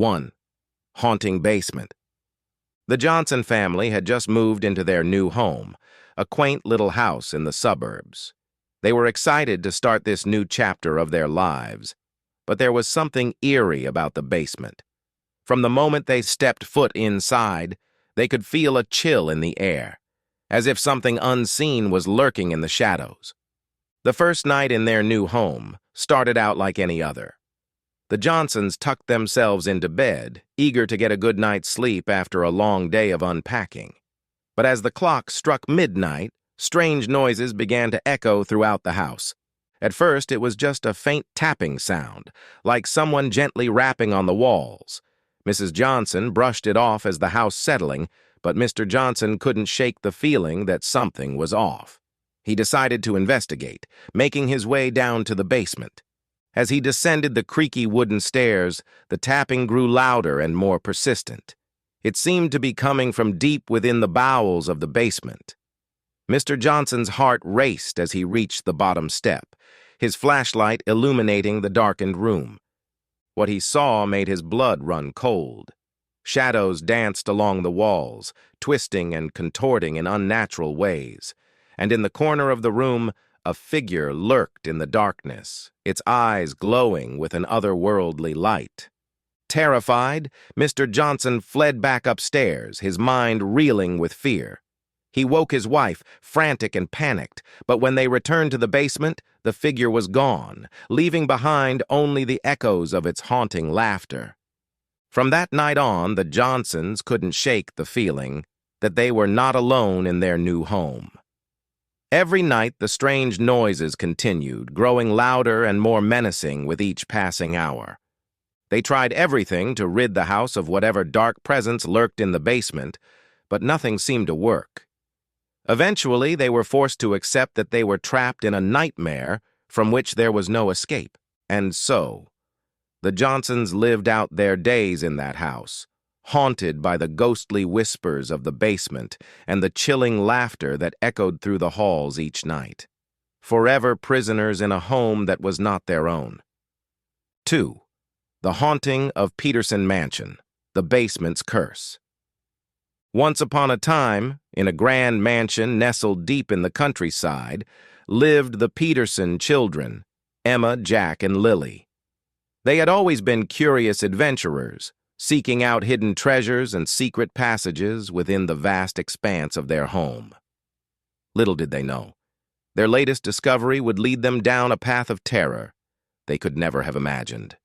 1. Haunting basement. The Johnson family had just moved into their new home, a quaint little house in the suburbs. They were excited to start this new chapter of their lives, but there was something eerie about the basement. From the moment they stepped foot inside, they could feel a chill in the air, as if something unseen was lurking in the shadows. The first night in their new home started out like any other. The Johnsons tucked themselves into bed, eager to get a good night's sleep after a long day of unpacking. But as the clock struck midnight, strange noises began to echo throughout the house. At first, it was just a faint tapping sound, like someone gently rapping on the walls. Mrs. Johnson brushed it off as the house settling, but Mr. Johnson couldn't shake the feeling that something was off. He decided to investigate, making his way down to the basement. As he descended the creaky wooden stairs, the tapping grew louder and more persistent. It seemed to be coming from deep within the bowels of the basement. Mr. Johnson's heart raced as he reached the bottom step, his flashlight illuminating the darkened room. What he saw made his blood run cold. Shadows danced along the walls, twisting and contorting in unnatural ways, and in the corner of the room, a figure lurked in the darkness, its eyes glowing with an otherworldly light. Terrified, Mr. Johnson fled back upstairs, his mind reeling with fear. He woke his wife, frantic and panicked, but when they returned to the basement, the figure was gone, leaving behind only the echoes of its haunting laughter. From that night on, the Johnsons couldn't shake the feeling that they were not alone in their new home. Every night, the strange noises continued, growing louder and more menacing with each passing hour. They tried everything to rid the house of whatever dark presence lurked in the basement, but nothing seemed to work. Eventually, they were forced to accept that they were trapped in a nightmare from which there was no escape. And so, the Johnsons lived out their days in that house, haunted by the ghostly whispers of the basement and the chilling laughter that echoed through the halls each night, forever prisoners in a home that was not their own. 2. The Haunting of Peterson Mansion, the Basement's Curse. Once upon a time, in a grand mansion nestled deep in the countryside, lived the Peterson children, Emma, Jack, and Lily. They had always been curious adventurers, seeking out hidden treasures and secret passages within the vast expanse of their home. Little did they know, their latest discovery would lead them down a path of terror they could never have imagined.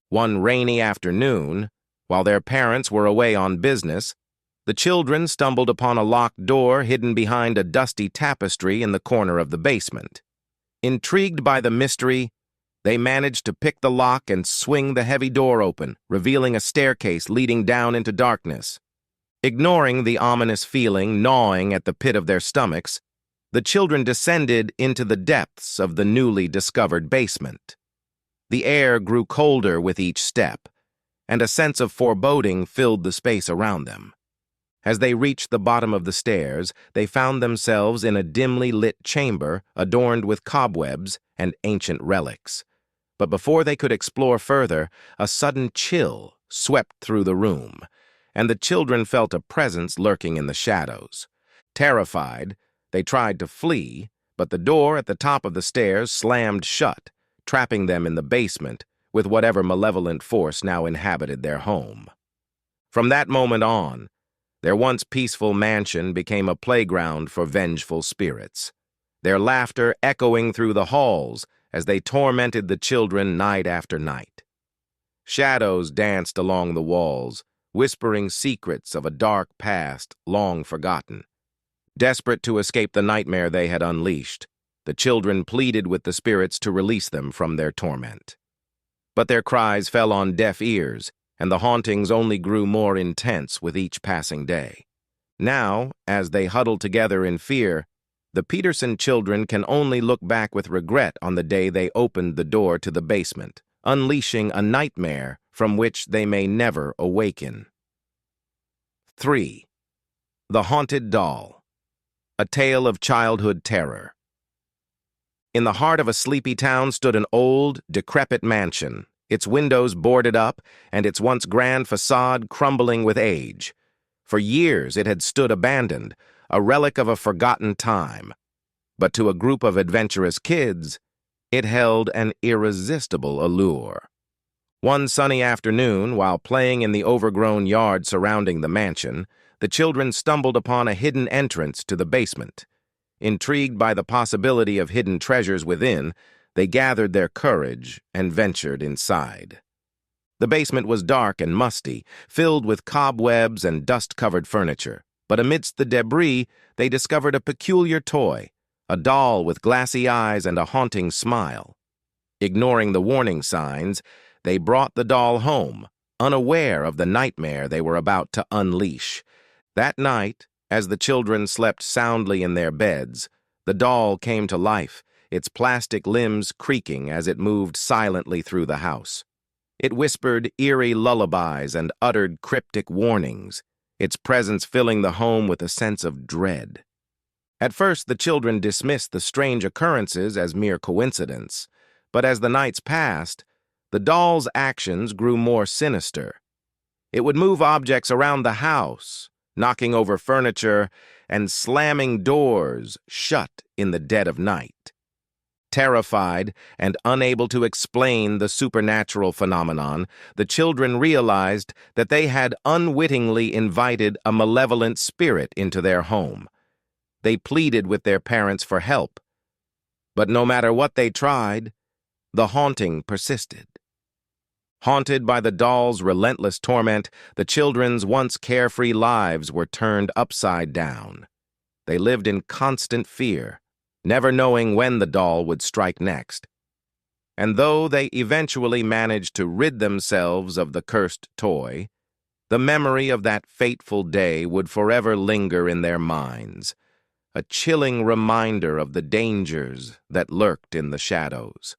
One rainy afternoon, while their parents were away on business, the children stumbled upon a locked door hidden behind a dusty tapestry in the corner of the basement. Intrigued by the mystery, they managed to pick the lock and swing the heavy door open, revealing a staircase leading down into darkness. Ignoring the ominous feeling gnawing at the pit of their stomachs, the children descended into the depths of the newly discovered basement. The air grew colder with each step, and a sense of foreboding filled the space around them. As they reached the bottom of the stairs, they found themselves in a dimly lit chamber adorned with cobwebs and ancient relics. But before they could explore further, a sudden chill swept through the room, and the children felt a presence lurking in the shadows. Terrified, they tried to flee, but the door at the top of the stairs slammed shut, trapping them in the basement with whatever malevolent force now inhabited their home. From that moment on, their once peaceful mansion became a playground for vengeful spirits, their laughter echoing through the halls as they tormented the children night after night. Shadows danced along the walls, whispering secrets of a dark past long forgotten. Desperate to escape the nightmare they had unleashed, the children pleaded with the spirits to release them from their torment. But their cries fell on deaf ears, and the hauntings only grew more intense with each passing day. Now, as they huddled together in fear, the Peterson children can only look back with regret on the day they opened the door to the basement, unleashing a nightmare from which they may never awaken. 3. The Haunted Doll, a tale of childhood terror. In the heart of a sleepy town stood an old, decrepit mansion, its windows boarded up and its once grand facade crumbling with age. For years it had stood abandoned, a relic of a forgotten time. But to a group of adventurous kids, it held an irresistible allure. One sunny afternoon, while playing in the overgrown yard surrounding the mansion, the children stumbled upon a hidden entrance to the basement. Intrigued by the possibility of hidden treasures within, they gathered their courage and ventured inside. The basement was dark and musty, filled with cobwebs and dust-covered furniture, but amidst the debris they discovered a peculiar toy, a doll with glassy eyes and a haunting smile. Ignoring the warning signs, they brought the doll home, unaware of the nightmare they were about to unleash. That night, as the children slept soundly in their beds, the doll came to life, its plastic limbs creaking as it moved silently through the house. It whispered eerie lullabies and uttered cryptic warnings, its presence filling the home with a sense of dread. At first, the children dismissed the strange occurrences as mere coincidence, but as the nights passed, the doll's actions grew more sinister. It would move objects around the house, knocking over furniture and slamming doors shut in the dead of night. Terrified and unable to explain the supernatural phenomenon, the children realized that they had unwittingly invited a malevolent spirit into their home. They pleaded with their parents for help, but no matter what they tried, the haunting persisted. Haunted by the doll's relentless torment, the children's once carefree lives were turned upside down. They lived in constant fear, never knowing when the doll would strike next. And though they eventually managed to rid themselves of the cursed toy, the memory of that fateful day would forever linger in their minds, a chilling reminder of the dangers that lurked in the shadows.